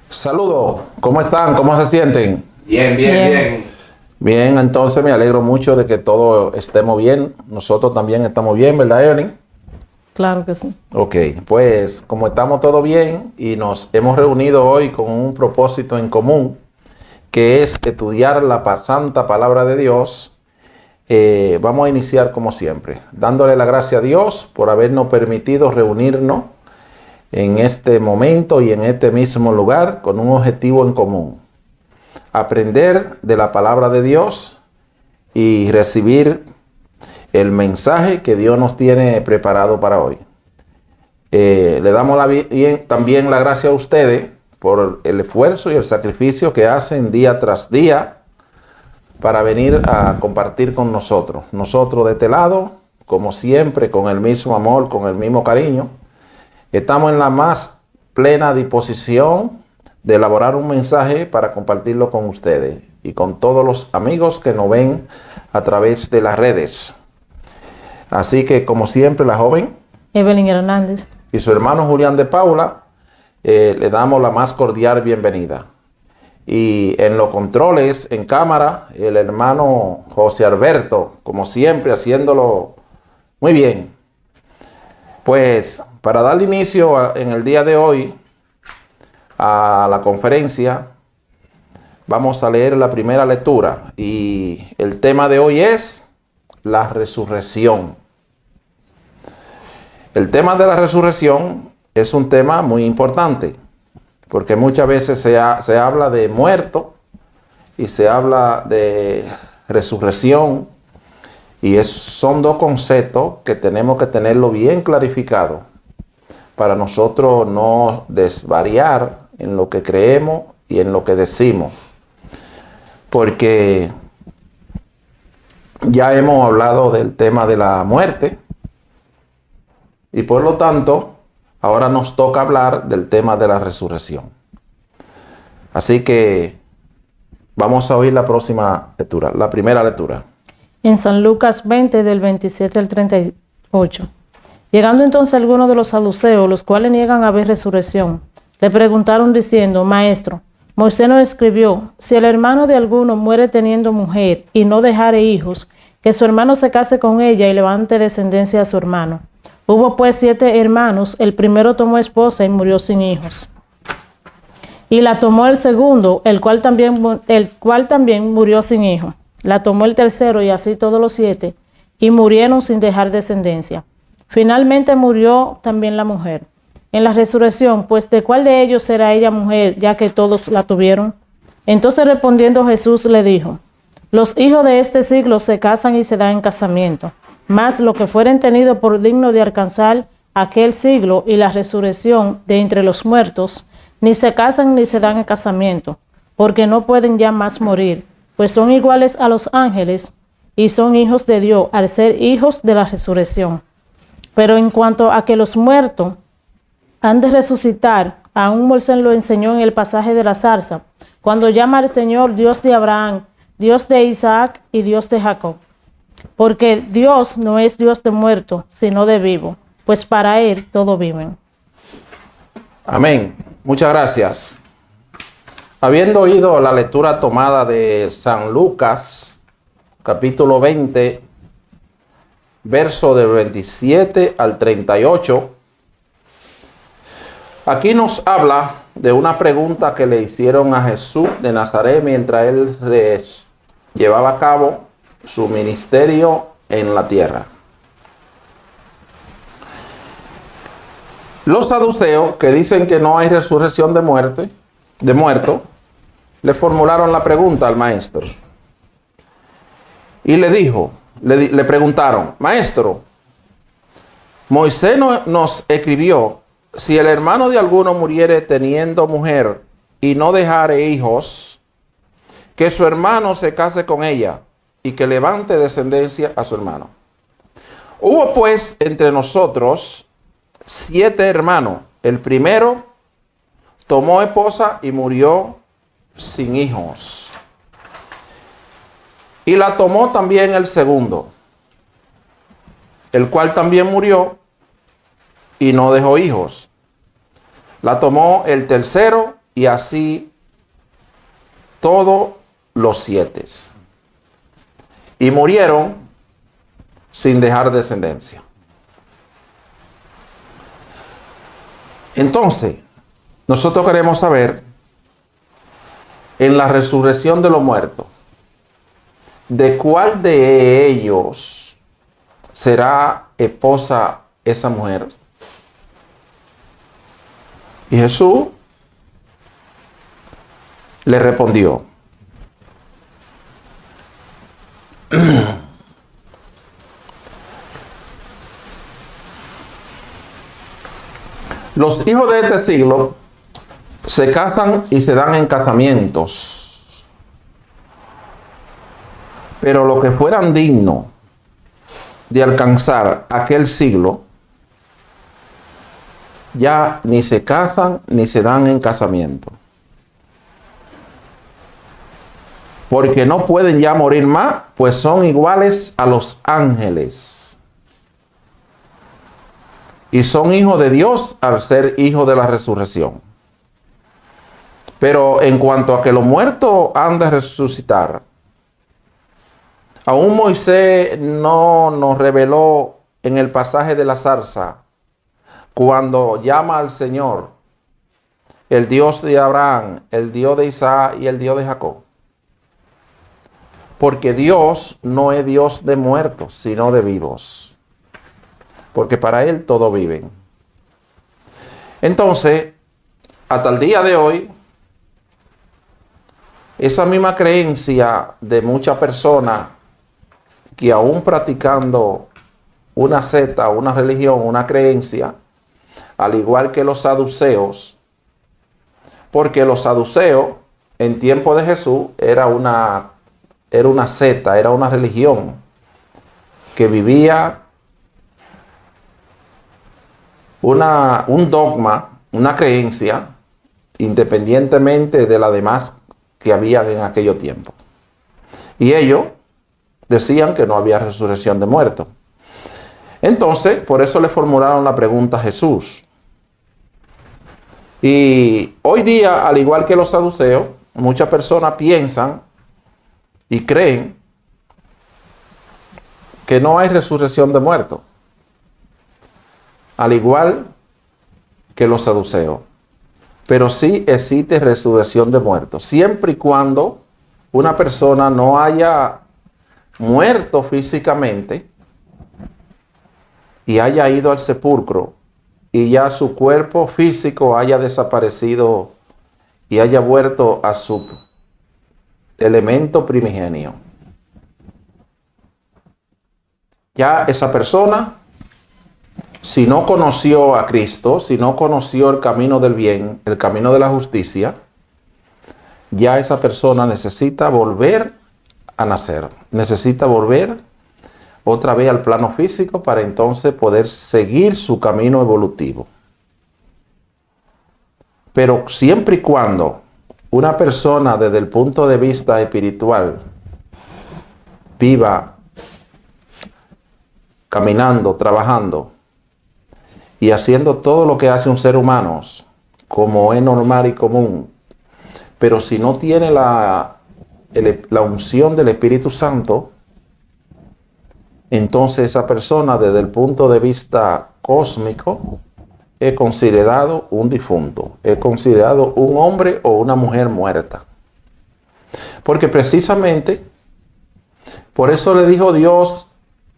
Saludos, ¿cómo están? ¿Cómo se sienten? Bien. Bien, entonces me alegro mucho de que todos estemos bien. Nosotros también estamos bien, ¿verdad, Evelyn? Claro que sí. Ok, pues como estamos todos bien y nos hemos reunido hoy con un propósito en común, que es estudiar la santa palabra de Dios, vamos a iniciar como siempre, dándole la gracia a Dios por habernos permitido reunirnos en este momento y en este mismo lugar con un objetivo en común: aprender de la palabra de Dios y recibir el mensaje que Dios nos tiene preparado para hoy. Le damos también la gracia a ustedes por el esfuerzo y el sacrificio que hacen día tras día para venir a compartir con nosotros. Nosotros de este lado, como siempre, con el mismo amor, con el mismo cariño, estamos en la más plena disposición de elaborar un mensaje para compartirlo con ustedes y con todos los amigos que nos ven a través de las redes. Así que, como siempre, la joven Evelyn Hernández y su hermano Julián de Paula, le damos la más cordial bienvenida. Y en los controles, en cámara, el hermano José Alberto, como siempre, haciéndolo muy bien. Pues, para dar inicio en el día de hoy a la conferencia, vamos a leer la primera lectura. Y el tema de hoy es la resurrección. El tema de la resurrección es un tema muy importante, porque muchas veces se habla de muerto y se habla de resurrección, y son dos conceptos que tenemos que tenerlo bien clarificado para nosotros no desvariar en lo que creemos y en lo que decimos, porque ya hemos hablado del tema de la muerte y por lo tanto ahora nos toca hablar del tema de la resurrección. Así que vamos a oír la próxima lectura, la primera lectura. en San Lucas 20 del 27 al 38. Llegando entonces algunos de los saduceos, los cuales niegan haber resurrección, le preguntaron diciendo: Maestro, Moisés nos escribió, si el hermano de alguno muere teniendo mujer y no dejare hijos, que su hermano se case con ella y levante descendencia a su hermano. Hubo pues 7 hermanos, el primero tomó esposa y murió sin hijos. Y la tomó el segundo, el cual también murió sin hijo. La tomó el tercero, y así todos los 7, y murieron sin dejar descendencia. Finalmente murió también la mujer. En la resurrección, pues, ¿de cuál de ellos será ella mujer, ya que todos la tuvieron? Entonces respondiendo Jesús le dijo: los hijos de este siglo se casan y se dan en casamiento, mas lo que fueren tenidos por digno de alcanzar aquel siglo y la resurrección de entre los muertos, ni se casan ni se dan en casamiento, porque no pueden ya más morir, pues son iguales a los ángeles y son hijos de Dios al ser hijos de la resurrección. Pero en cuanto a que los muertos han de resucitar, aún Moisés lo enseñó en el pasaje de la zarza, cuando llama al Señor Dios de Abraham, Dios de Isaac y Dios de Jacob. Porque Dios no es Dios de muertos, sino de vivos, pues para Él todos viven. Amén. Muchas gracias. Habiendo oído la lectura tomada de San Lucas, capítulo 20, verso del 27 al 38, aquí nos habla de una pregunta que le hicieron a Jesús de Nazaret mientras él llevaba a cabo su ministerio en la tierra. Los saduceos, que dicen que no hay resurrección de muerto, le formularon la pregunta al maestro. Y le preguntaron: Maestro, Moisés nos escribió, si el hermano de alguno muriere teniendo mujer y no dejare hijos, que su hermano se case con ella y que levante descendencia a su hermano. Hubo pues entre nosotros 7 hermanos. El primero tomó esposa y murió sin hijos. Y la tomó también el segundo, el cual también murió y no dejó hijos. La tomó el tercero y así todos los 7. Y murieron sin dejar descendencia. Entonces, nosotros queremos saber, en la resurrección de los muertos, ¿de cuál de ellos será esposa esa mujer? Y Jesús le respondió: los hijos de este siglo se casan y se dan en casamientos, pero los que fueran dignos de alcanzar aquel siglo, ya ni se casan ni se dan en casamiento, porque no pueden ya morir más, pues son iguales a los ángeles. Y son hijos de Dios al ser hijos de la resurrección. Pero en cuanto a que los muertos han de resucitar, aún Moisés no nos reveló en el pasaje de la zarza, cuando llama al Señor, el Dios de Abraham, el Dios de Isaac y el Dios de Jacob. Porque Dios no es Dios de muertos, sino de vivos. Porque para Él todos viven. Entonces, hasta el día de hoy, esa misma creencia de muchas personas que aún practicando una secta, una religión, una creencia, al igual que los saduceos, porque los saduceos en tiempo de Jesús era una secta, era una religión que vivía un dogma, una creencia, independientemente de las demás que había en aquellos tiempos. Y ellos decían que no había resurrección de muertos. Entonces, por eso le formularon la pregunta a Jesús. Y hoy día, al igual que los saduceos, muchas personas piensan y creen que no hay resurrección de muertos, al igual que los saduceos. Pero sí existe resurrección de muertos, siempre y cuando una persona no haya muerto físicamente y haya ido al sepulcro y ya su cuerpo físico haya desaparecido y haya vuelto a su elemento primigenio. Ya esa persona, si no conoció a Cristo, si no conoció el camino del bien, el camino de la justicia, ya esa persona necesita volver a nacer, necesita volver otra vez al plano físico para entonces poder seguir su camino evolutivo. Pero siempre y cuando una persona desde el punto de vista espiritual viva caminando, trabajando y haciendo todo lo que hace un ser humano, como es normal y común, pero si no tiene la unción del Espíritu Santo, entonces esa persona desde el punto de vista cósmico es considerado un difunto, es considerado un hombre o una mujer muerta. Porque precisamente por eso le dijo Dios,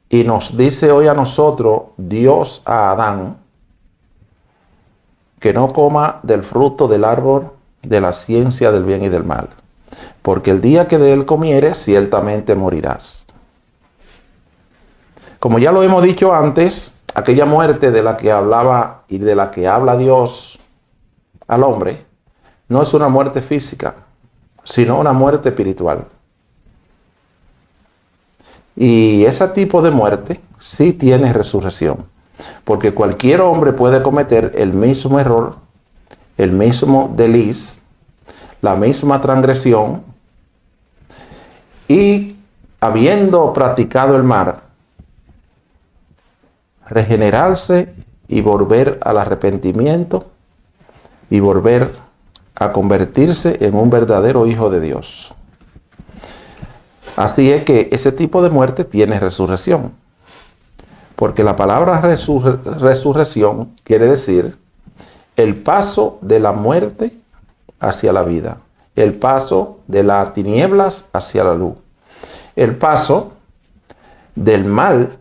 y nos dice hoy a nosotros, Dios a Adán, que no coma del fruto del árbol de la ciencia del bien y del mal, porque el día que de él comieres, ciertamente morirás. Como ya lo hemos dicho antes, aquella muerte de la que hablaba y de la que habla Dios al hombre, no es una muerte física, sino una muerte espiritual. Y ese tipo de muerte sí tiene resurrección, porque cualquier hombre puede cometer el mismo error el mismo desliz, la misma transgresión, y habiendo practicado el mal, regenerarse y volver al arrepentimiento y volver a convertirse en un verdadero hijo de Dios. Así es que ese tipo de muerte tiene resurrección, porque la palabra resurrección quiere decir el paso de la muerte hacia la vida, el paso de las tinieblas hacia la luz, el paso del mal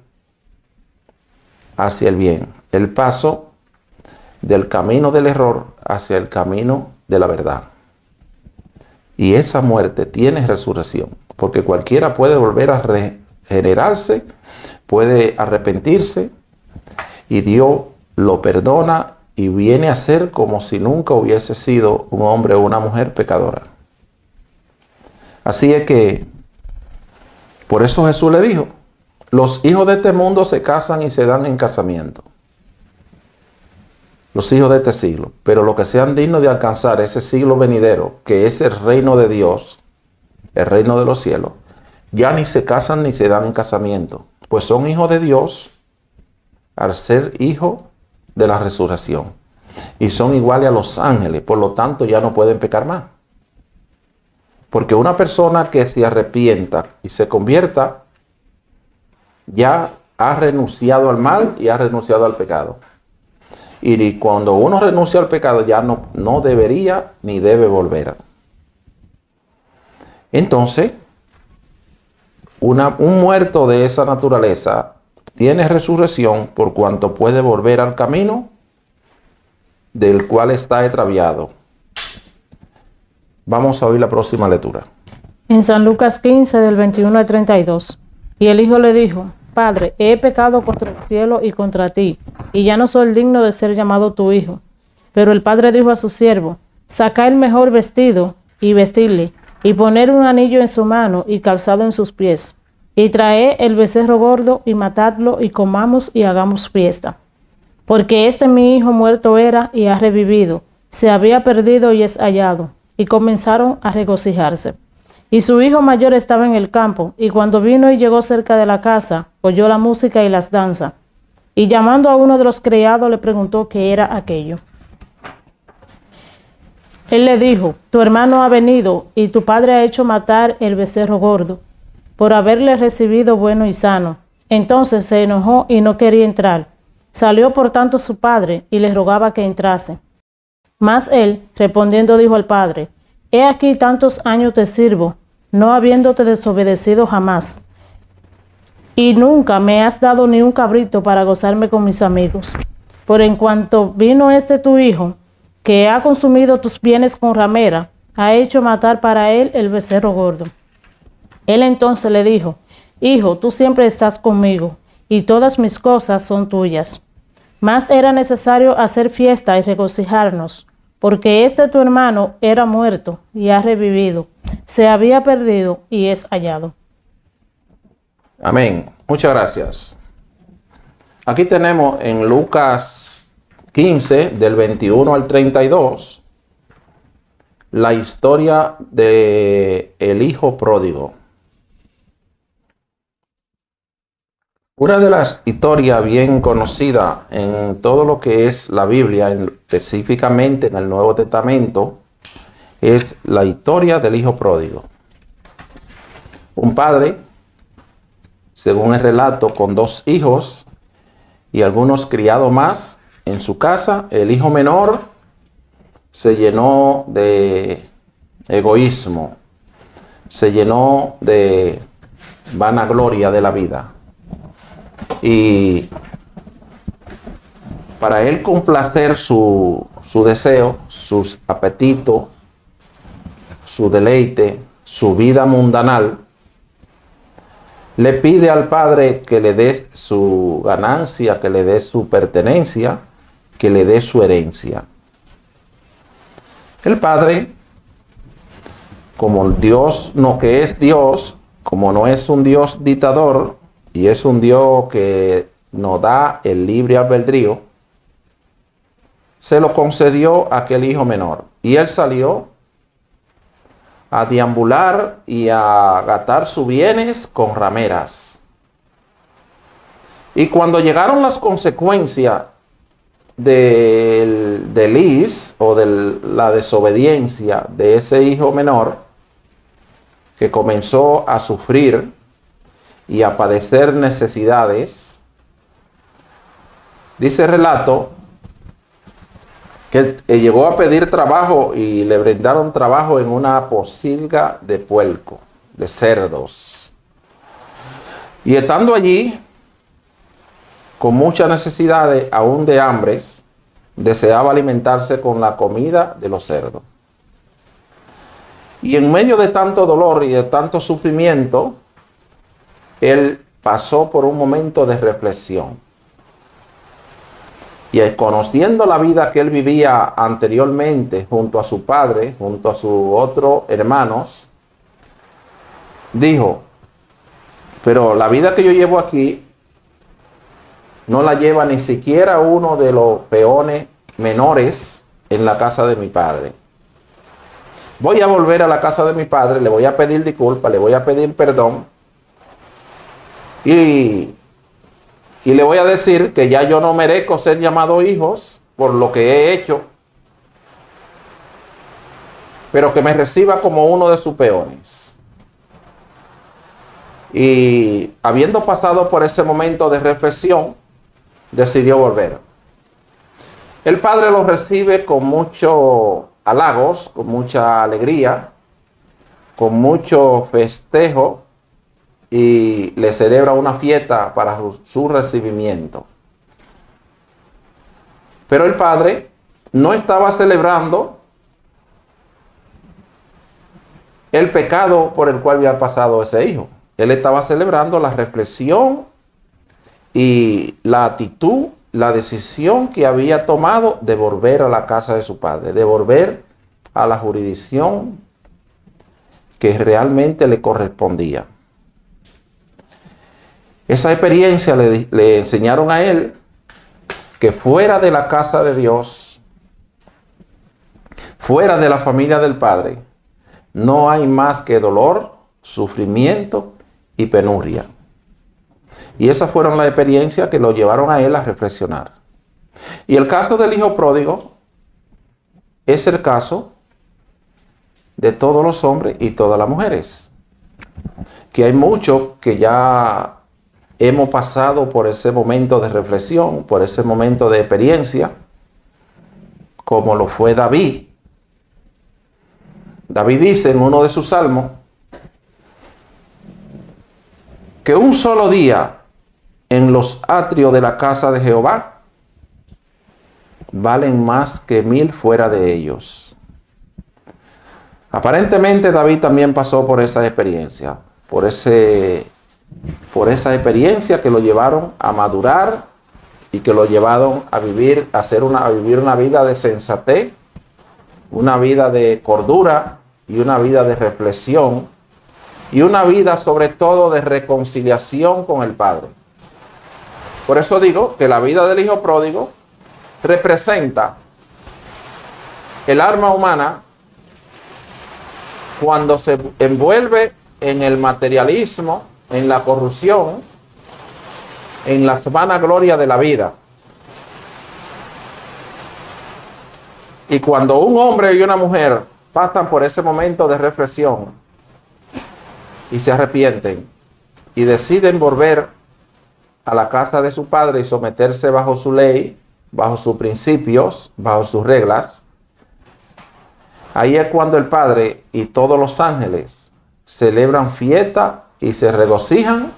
hacia el bien, el paso del camino del error hacia el camino de la verdad. Y esa muerte tiene resurrección, porque cualquiera puede volver a regenerarse, puede arrepentirse, y Dios lo perdona y viene a ser como si nunca hubiese sido un hombre o una mujer pecadora. Así es que, por eso Jesús le dijo, los hijos de este mundo se casan y se dan en casamiento. Los hijos de este siglo. Pero los que sean dignos de alcanzar ese siglo venidero, que es el reino de Dios, el reino de los cielos, ya ni se casan ni se dan en casamiento, pues son hijos de Dios al ser hijos de la resurrección. Y son iguales a los ángeles, por lo tanto ya no pueden pecar más. Porque una persona que se arrepienta y se convierta, ya ha renunciado al mal y ha renunciado al pecado. Y cuando uno renuncia al pecado, ya no debería ni debe volver. Entonces, un muerto de esa naturaleza tiene resurrección por cuanto puede volver al camino del cual está extraviado. Vamos a oír la próxima lectura. En San Lucas 15, del 21 al 32. Y el hijo le dijo: Padre, he pecado contra el cielo y contra ti, y ya no soy digno de ser llamado tu hijo. Pero el padre dijo a su siervo: Saca el mejor vestido y vestirle, y poner un anillo en su mano y calzado en sus pies. Y trae el becerro gordo y matadlo, y comamos y hagamos fiesta. Porque este mi hijo muerto era y ha revivido, se había perdido y es hallado. Y comenzaron a regocijarse. Y su hijo mayor estaba en el campo, y cuando vino y llegó cerca de la casa, oyó la música y las danzas. Y llamando a uno de los criados, le preguntó qué era aquello. Él le dijo: Tu hermano ha venido, y tu padre ha hecho matar el becerro gordo, por haberle recibido bueno y sano. Entonces se enojó y no quería entrar. Salió por tanto su padre, y le rogaba que entrase. Mas él, respondiendo, dijo al padre: He aquí tantos años te sirvo, no habiéndote desobedecido jamás, y nunca me has dado ni un cabrito para gozarme con mis amigos. Por en cuanto vino este tu hijo, que ha consumido tus bienes con ramera, ha hecho matar para él el becerro gordo. Él entonces le dijo: Hijo, tú siempre estás conmigo, y todas mis cosas son tuyas. Mas era necesario hacer fiesta y regocijarnos, porque este tu hermano era muerto y ha revivido, se había perdido y es hallado. Amén. Muchas gracias. Aquí tenemos en Lucas 15, del 21 al 32, la historia de el hijo pródigo. Una de las historias bien conocidas en todo lo que es la Biblia, específicamente en el Nuevo Testamento, es la historia del hijo pródigo. Un padre, según el relato, con 2 hijos y algunos criados más en su casa. El hijo menor se llenó de egoísmo, se llenó de vanagloria de la vida. Y para él complacer su deseo, sus apetitos, su deleite, su vida mundanal, le pide al padre que le dé su ganancia, que le dé su pertenencia, que le dé su herencia. El padre, como Dios no que es Dios, como no es un Dios dictador, y es un Dios que nos da el libre albedrío, se lo concedió a aquel hijo menor. Y él salió a deambular y a gastar sus bienes con rameras. Y cuando llegaron las consecuencias del desliz o de la desobediencia de ese hijo menor, que comenzó a sufrir y a padecer necesidades, dice el relato que llegó a pedir trabajo y le brindaron trabajo en una posilga de puerco, de cerdos. Y estando allí, con muchas necesidades, aún de hambres, deseaba alimentarse con la comida de los cerdos. Y en medio de tanto dolor y de tanto sufrimiento, él pasó por un momento de reflexión. Y conociendo la vida que él vivía anteriormente junto a su padre, junto a sus otros hermanos, dijo, pero la vida que yo llevo aquí no la lleva ni siquiera uno de los peones menores en la casa de mi padre. Voy a volver a la casa de mi padre, le voy a pedir disculpas, le voy a pedir perdón y le voy a decir que ya yo no merezco ser llamado hijos por lo que he hecho, pero que me reciba como uno de sus peones. Y habiendo pasado por ese momento de reflexión, decidió volver. El padre lo recibe con muchos halagos, con mucha alegría, con mucho festejo, y le celebra una fiesta para su recibimiento. Pero el padre no estaba celebrando el pecado por el cual había pasado ese hijo. Él estaba celebrando la reflexión y la actitud, la decisión que había tomado de volver a la casa de su padre, de volver a la jurisdicción que realmente le correspondía. Esa experiencia le enseñaron a él que fuera de la casa de Dios, fuera de la familia del Padre, no hay más que dolor, sufrimiento y penuria. Y esas fueron las experiencias que lo llevaron a él a reflexionar. Y el caso del hijo pródigo es el caso de todos los hombres y todas las mujeres. Que hay muchos que ya hemos pasado por ese momento de reflexión, por ese momento de experiencia, como lo fue David. David dice en uno de sus salmos que un solo día en los atrios de la casa de Jehová valen más que 1000 fuera de ellos. Aparentemente David también pasó por esa experiencia, por esa experiencia que lo llevaron a madurar y que lo llevaron a vivir, a vivir una vida de sensatez, una vida de cordura y una vida de reflexión y una vida sobre todo de reconciliación con el Padre. Por eso digo que la vida del hijo pródigo representa el alma humana cuando se envuelve en el materialismo, en la corrupción, en las vanaglorias de la vida. Y cuando un hombre y una mujer pasan por ese momento de reflexión y se arrepienten y deciden volver a la casa de su padre y someterse bajo su ley, bajo sus principios, bajo sus reglas, ahí es cuando el Padre y todos los ángeles celebran fiesta y se regocijan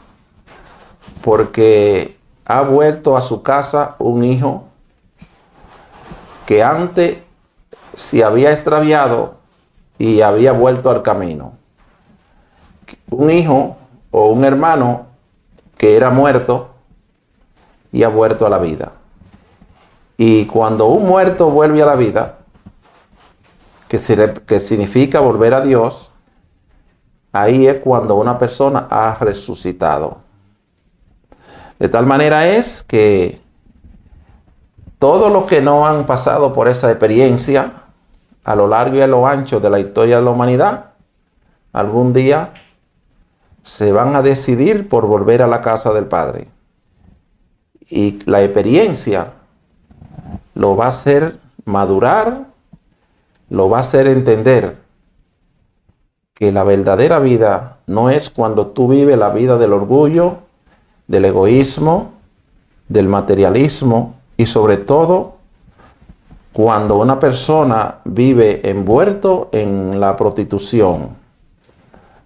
porque ha vuelto a su casa un hijo que antes se había extraviado y había vuelto al camino. Un hijo o un hermano que era muerto y ha vuelto a la vida. Y cuando un muerto vuelve a la vida, que significa volver a Dios, ahí es cuando una persona ha resucitado. De tal manera es que Todos los que no han pasado por esa experiencia a lo largo y a lo ancho de la historia de la humanidad, algún día se van a decidir por volver a la casa del Padre. Y la experiencia lo va a hacer madurar, lo va a hacer entender que la verdadera vida no es cuando tú vives la vida del orgullo, del egoísmo, del materialismo y sobre todo cuando una persona vive envuelto en la prostitución.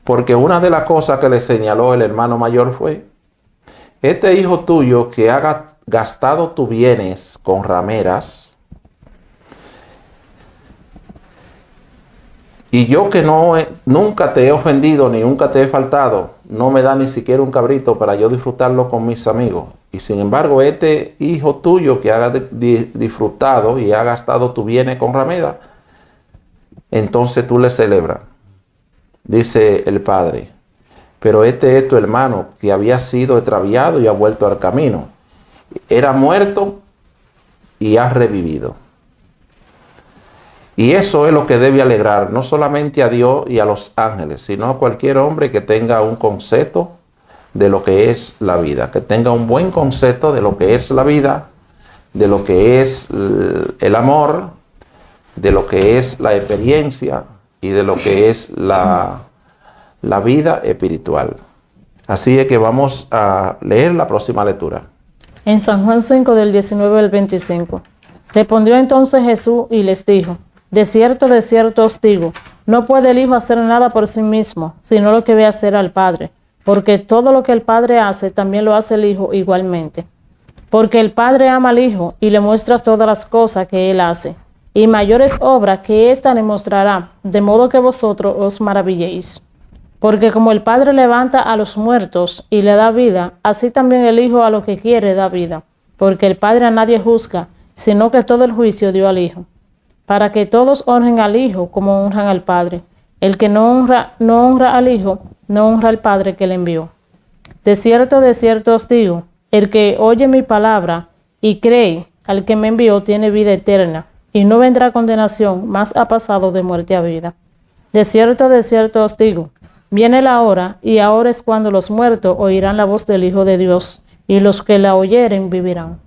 Porque una de las cosas que le señaló el hermano mayor fue: este hijo tuyo que ha gastado tus bienes con rameras, y yo que nunca te he ofendido ni nunca te he faltado, no me da ni siquiera un cabrito para yo disfrutarlo con mis amigos. Y sin embargo, este hijo tuyo que ha disfrutado y ha gastado tus bienes con rameras, entonces tú le celebras. Dice el padre: pero este es tu hermano que había sido extraviado y ha vuelto al camino. Era muerto y ha revivido. Y eso es lo que debe alegrar no solamente a Dios y a los ángeles, sino a cualquier hombre que tenga un concepto de lo que es la vida, que tenga un buen concepto de lo que es la vida, de lo que es el amor, de lo que es la experiencia y de lo que es la vida espiritual. Así es que vamos a leer la próxima lectura. En San Juan 5, del 19 al 25. Respondió entonces Jesús y les dijo: de cierto os digo, no puede el Hijo hacer nada por sí mismo, sino lo que ve hacer al Padre, porque todo lo que el Padre hace, también lo hace el Hijo igualmente. Porque el Padre ama al Hijo y le muestra todas las cosas que Él hace, y mayores obras que ésta le mostrará, de modo que vosotros os maravilléis. Porque como el Padre levanta a los muertos y le da vida, así también el Hijo a lo que quiere da vida. Porque el Padre a nadie juzga, sino que todo el juicio dio al Hijo, para que todos honren al Hijo como honran al Padre. El que no honra al Hijo, no honra al Padre que le envió. De cierto os digo, el que oye mi palabra y cree al que me envió tiene vida eterna, y no vendrá condenación, mas ha pasado de muerte a vida. De cierto os digo, viene la hora, y ahora es cuando los muertos oirán la voz del Hijo de Dios, y los que la oyeren vivirán.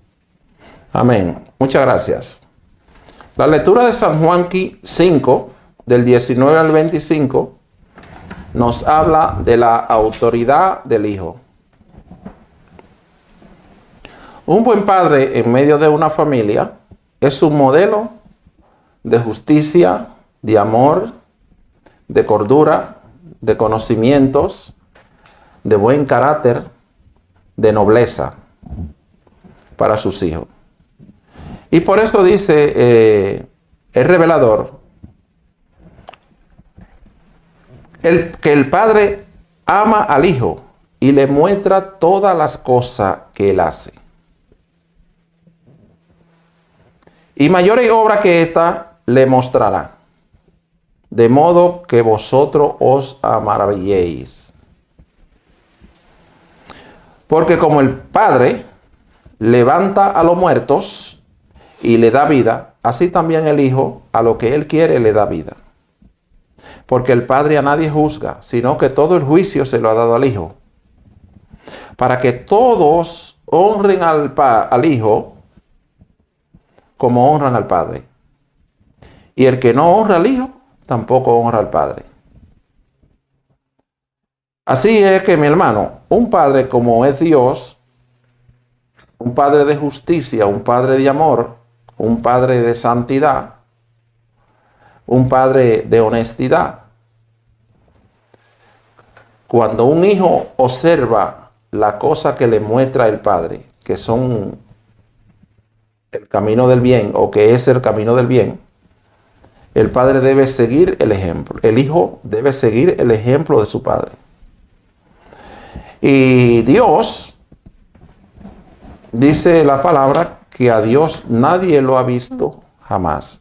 Amén. Muchas gracias. La lectura de San Juan 5, del 19 al 25, nos habla de la autoridad del Hijo. Un buen padre en medio de una familia es un modelo de justicia, de amor, de cordura, de conocimientos, de buen carácter, de nobleza para sus hijos. Y por eso dice el revelador que el Padre ama al Hijo y le muestra todas las cosas que Él hace. Y mayores obras que esta le mostrará, de modo que vosotros os maravilléis. Porque como el Padre levanta a los muertos y le da vida, así también el Hijo a lo que Él quiere le da vida. Porque el Padre a nadie juzga, sino que todo el juicio se lo ha dado al Hijo, para que todos honren al Hijo como honran al Padre. Y el que no honra al Hijo, tampoco honra al Padre. Así es que, mi hermano, un Padre como es Dios, un Padre de justicia, un Padre de amor, un Padre de santidad, un Padre de honestidad. Cuando un hijo observa la cosa que le muestra el Padre, que son el camino del bien o que es el camino del bien, el Padre debe seguir el ejemplo. El Hijo debe seguir el ejemplo de su Padre. Y Dios, dice la palabra, que a Dios nadie lo ha visto jamás.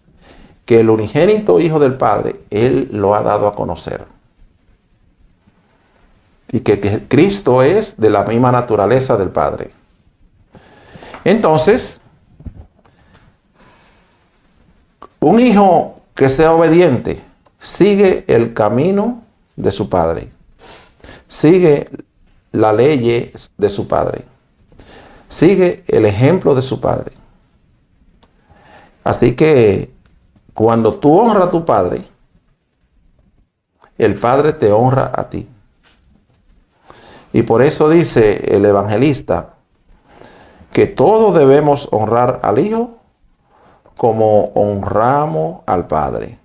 Que el unigénito Hijo del Padre, Él lo ha dado a conocer. Y que Cristo es de la misma naturaleza del Padre. Entonces, Un hijo que sea obediente sigue el camino de su padre, sigue la ley de su padre, sigue el ejemplo de su padre. Así que cuando tú honras a tu padre, el padre te honra a ti. Y por eso dice el evangelista que todos debemos honrar al hijo como honramos al padre.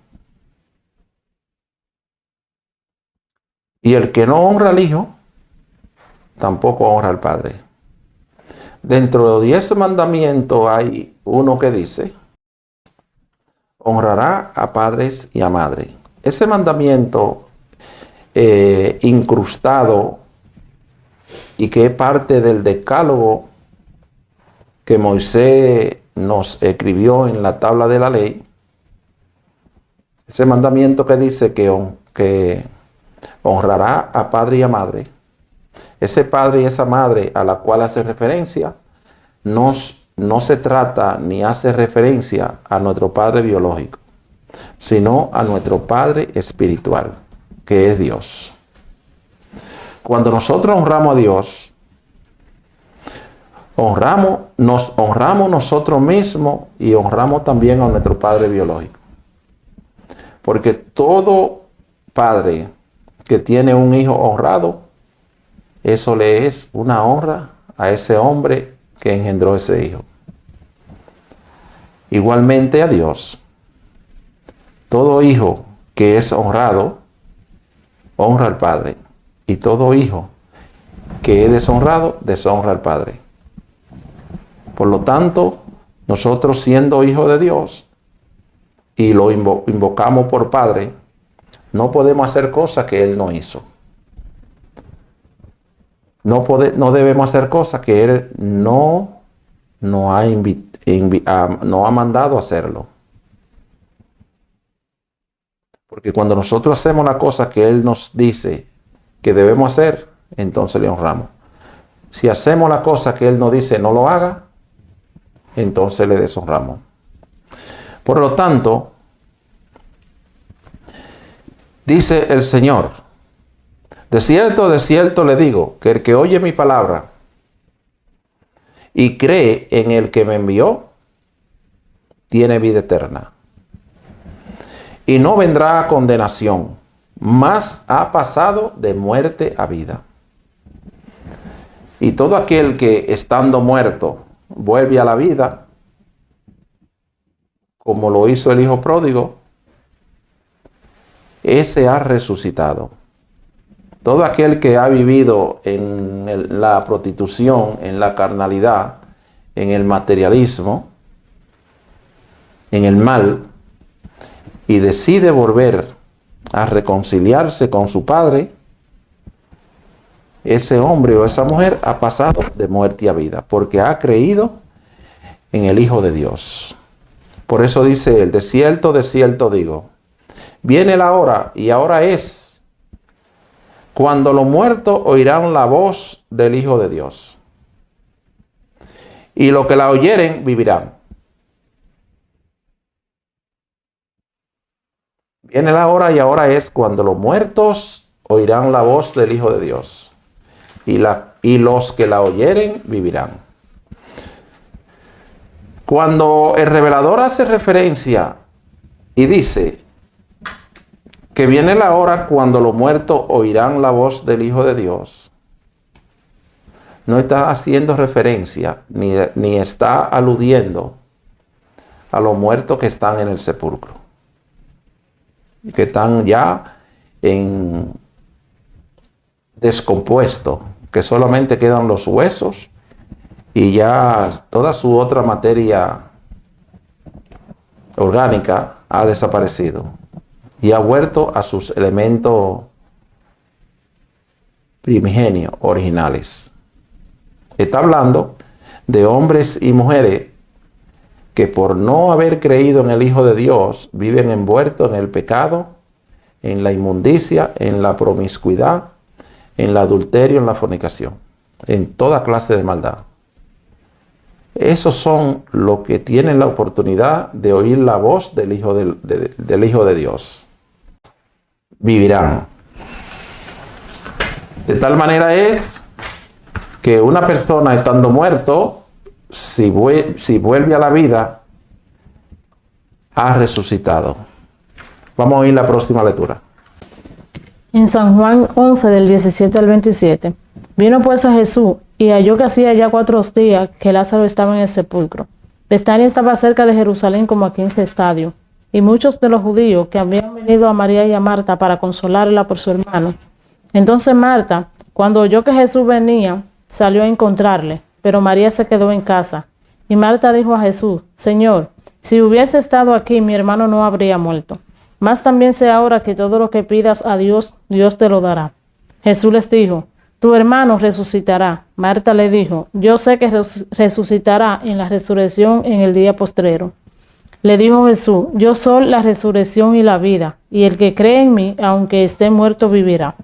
Y el que no honra al hijo, tampoco honra al padre. Dentro de los 10 mandamientos hay uno que dice: honrará a padres y a madre. Ese mandamiento incrustado y que es parte del decálogo que Moisés nos escribió en la tabla de la ley. Ese mandamiento que dice que honrará a padre y a madre. Ese padre y esa madre a la cual hace referencia no se trata ni hace referencia a nuestro padre biológico, sino a nuestro padre espiritual, que es Dios. Cuando nosotros honramos a Dios, nos honramos nosotros mismos y honramos también a nuestro padre biológico. Porque todo padre que tiene un hijo honrado, eso le es una honra a ese hombre que engendró ese hijo. Igualmente a Dios. Todo hijo que es honrado, honra al Padre. Y todo hijo que es deshonrado, deshonra al Padre. Por lo tanto, nosotros siendo hijos de Dios y lo invocamos por Padre, no podemos hacer cosas que Él no hizo. No debemos hacer cosas que Él no ha mandado hacerlo. Porque cuando nosotros hacemos la cosa que Él nos dice que debemos hacer, entonces le honramos. Si hacemos la cosa que Él nos dice no lo haga, entonces le deshonramos. Por lo tanto, dice el Señor: de cierto le digo, que el que oye mi palabra y cree en el que me envió, tiene vida eterna. Y no vendrá a condenación, mas ha pasado de muerte a vida. Y todo aquel que estando muerto vuelve a la vida, como lo hizo el hijo pródigo, ese ha resucitado. Todo aquel que ha vivido en la prostitución, en la carnalidad, en el materialismo, en el mal, y decide volver a reconciliarse con su padre, ese hombre o esa mujer ha pasado de muerte a vida, porque ha creído en el Hijo de Dios. Por eso dice él: de cierto digo, viene la hora, y ahora es, cuando los muertos oirán la voz del Hijo de Dios, y los que la oyeren vivirán. Viene la hora, y ahora es, cuando los muertos oirán la voz del Hijo de Dios, y los que la oyeren vivirán. Cuando el revelador hace referencia y dice que viene la hora cuando los muertos oirán la voz del Hijo de Dios, no está haciendo referencia ni está aludiendo a los muertos que están en el sepulcro, que están ya en descompuesto, que solamente quedan los huesos y ya toda su otra materia orgánica ha desaparecido y ha vuelto a sus elementos primigenios, originales. Está hablando de hombres y mujeres que por no haber creído en el Hijo de Dios viven envueltos en el pecado, en la inmundicia, en la promiscuidad, en el adulterio, en la fornicación, en toda clase de maldad. Esos son los que tienen la oportunidad de oír la voz del Hijo del Hijo de Dios. Vivirán. De tal manera es que una persona estando muerto, si vuelve a la vida, ha resucitado. Vamos a oír la próxima lectura. En San Juan 11, del 17 al 27. Vino pues a Jesús, y halló que hacía ya 4 días que Lázaro estaba en el sepulcro. Betania estaba cerca de Jerusalén como a 15 estadios, y muchos de los judíos que habían venido a María y a Marta para consolarla por su hermano. Entonces Marta, cuando oyó que Jesús venía, salió a encontrarle, pero María se quedó en casa. Y Marta dijo a Jesús: Señor, si hubiese estado aquí, mi hermano no habría muerto. Mas también sé ahora que todo lo que pidas a Dios, Dios te lo dará. Jesús les dijo: Tu hermano resucitará. Marta le dijo: Yo sé que resucitará en la resurrección en el día postrero. Le dijo Jesús: Yo soy la resurrección y la vida, y el que cree en mí, aunque esté muerto, vivirá.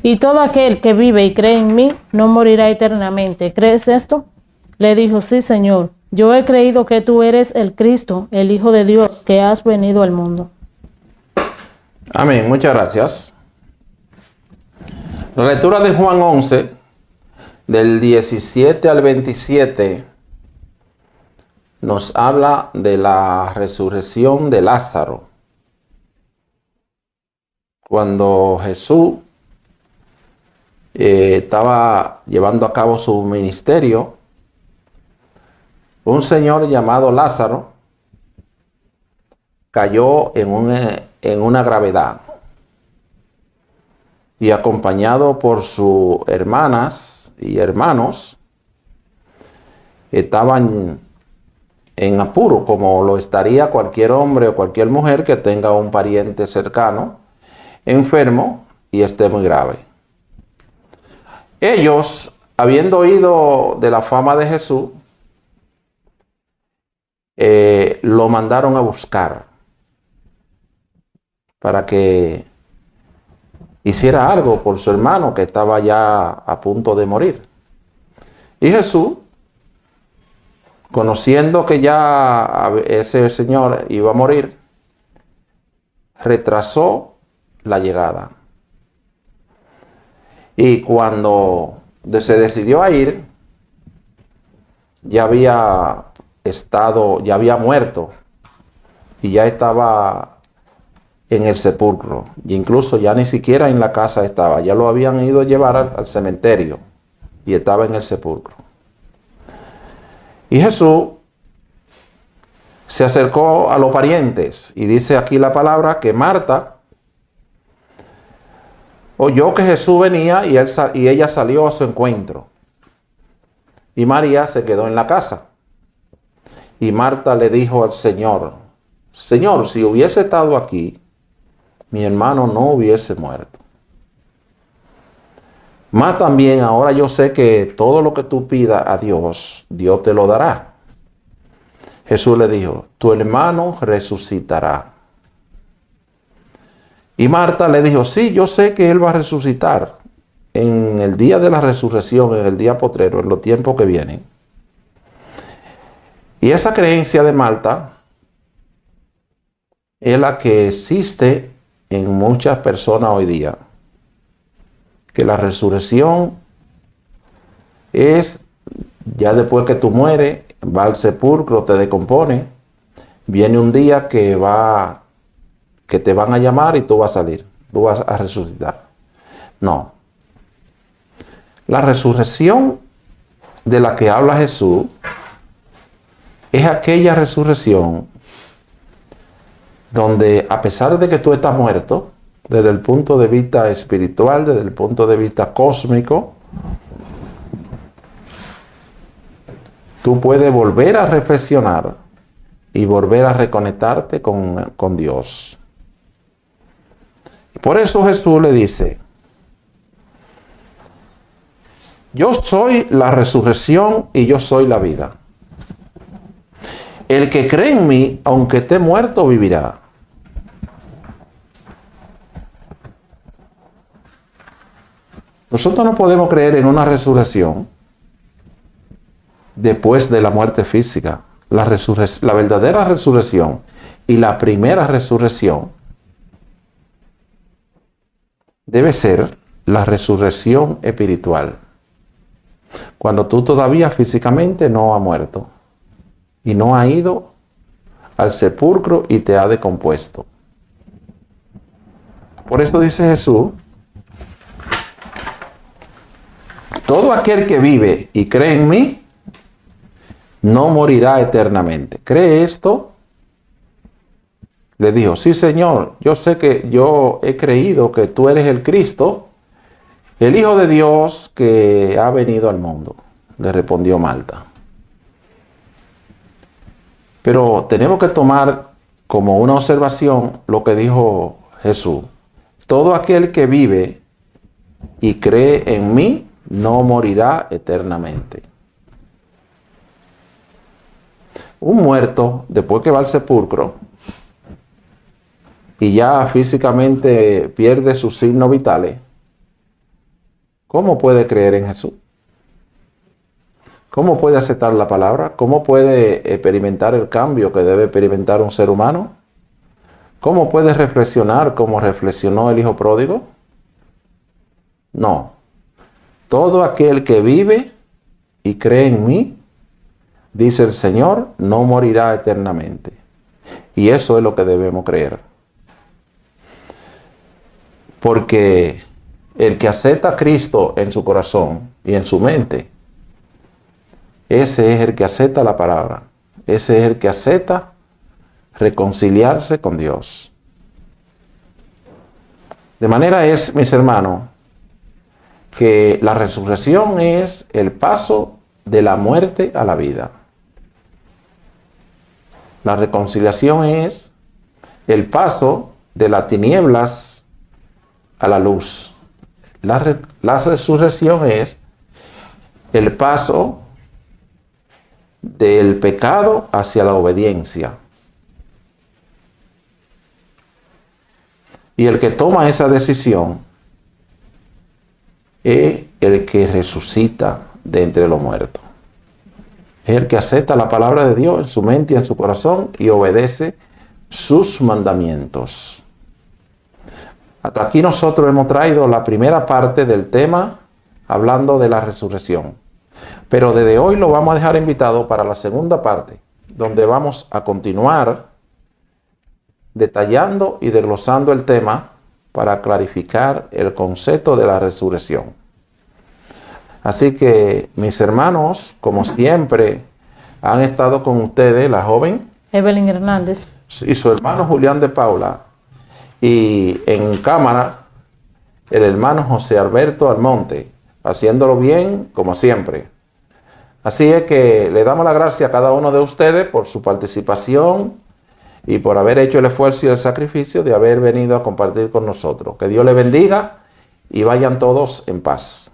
Y todo aquel que vive y cree en mí, no morirá eternamente. ¿Crees esto? Le dijo: Sí, Señor. Yo he creído que tú eres el Cristo, el Hijo de Dios, que has venido al mundo. Amén. Muchas gracias. La lectura de Juan 11, del 17 al 27, nos habla de la resurrección de Lázaro. Cuando Jesús estaba llevando a cabo su ministerio, un señor llamado Lázaro cayó en una gravedad, y acompañado por sus hermanas y hermanos, estaban en apuro, como lo estaría cualquier hombre o cualquier mujer que tenga un pariente cercano enfermo y esté muy grave. Ellos, habiendo oído de la fama de Jesús, lo mandaron a buscar para que hiciera algo por su hermano que estaba ya a punto de morir. Y Jesús, conociendo que ya ese señor iba a morir, retrasó la llegada. Y cuando se decidió a ir, ya había muerto y ya estaba en el sepulcro, y incluso ya ni siquiera en la casa estaba, ya lo habían ido a llevar al cementerio y estaba en el sepulcro. Y Jesús se acercó a los parientes, y dice aquí la palabra que Marta oyó que Jesús venía y ella salió a su encuentro, y María se quedó en la casa. Y Marta le dijo al Señor: Señor, si hubiese estado aquí, mi hermano no hubiese muerto. Más también ahora yo sé que todo lo que tú pidas a Dios, Dios te lo dará. Jesús le dijo: Tu hermano resucitará. Y Marta le dijo: Sí, yo sé que él va a resucitar en el día de la resurrección, en el día postrero, en los tiempos que vienen. Y esa creencia de Marta es la que existe en muchas personas hoy día, que la resurrección es ya después que tú mueres, va al sepulcro, te decompone, viene un día que te van a llamar y tú vas a salir, tú vas a resucitar. No. La resurrección de la que habla Jesús es aquella resurrección donde, a pesar de que tú estás muerto, desde el punto de vista espiritual, desde el punto de vista cósmico, tú puedes volver a reflexionar y volver a reconectarte con Dios. Por eso Jesús le dice: Yo soy la resurrección y yo soy la vida. El que cree en mí, aunque esté muerto, vivirá. Nosotros no podemos creer en una resurrección después de la muerte física. La verdadera resurrección y la primera resurrección debe ser la resurrección espiritual. Cuando tú todavía físicamente no has muerto y no has ido al sepulcro y te ha decompuesto. Por eso dice Jesús, todo aquel que vive y cree en mí, no morirá eternamente. ¿Cree esto? Le dijo, sí, Señor, yo sé que yo he creído que tú eres el Cristo, el Hijo de Dios que ha venido al mundo. Le respondió Marta. Pero tenemos que tomar como una observación lo que dijo Jesús. Todo aquel que vive y cree en mí, no morirá eternamente. Un muerto, después que va al sepulcro y ya físicamente pierde sus signos vitales, ¿cómo puede creer en Jesús? ¿Cómo puede aceptar la palabra? ¿Cómo puede experimentar el cambio que debe experimentar un ser humano? ¿Cómo puede reflexionar como reflexionó el hijo pródigo? No. Todo aquel que vive y cree en mí, dice el Señor, no morirá eternamente. Y eso es lo que debemos creer. Porque el que acepta a Cristo en su corazón y en su mente, ese es el que acepta la palabra. Ese es el que acepta reconciliarse con Dios. De manera es, mis hermanos, que la resurrección es el paso de la muerte a la vida. La reconciliación es el paso de las tinieblas a la luz. La resurrección es el paso del pecado hacia la obediencia. Y el que toma esa decisión es el que resucita de entre los muertos. Es el que acepta la palabra de Dios en su mente y en su corazón y obedece sus mandamientos. Hasta aquí nosotros hemos traído la primera parte del tema hablando de la resurrección. Pero desde hoy lo vamos a dejar invitado para la segunda parte, donde vamos a continuar detallando y desglosando el tema para clarificar el concepto de la resurrección. Así que, mis hermanos, como siempre, han estado con ustedes la joven Evelyn Hernández y su hermano Julián de Paula, y en cámara el hermano José Alberto Almonte, haciéndolo bien como siempre. Así es que le damos las gracias a cada uno de ustedes por su participación y por haber hecho el esfuerzo y el sacrificio de haber venido a compartir con nosotros. Que Dios les bendiga y vayan todos en paz.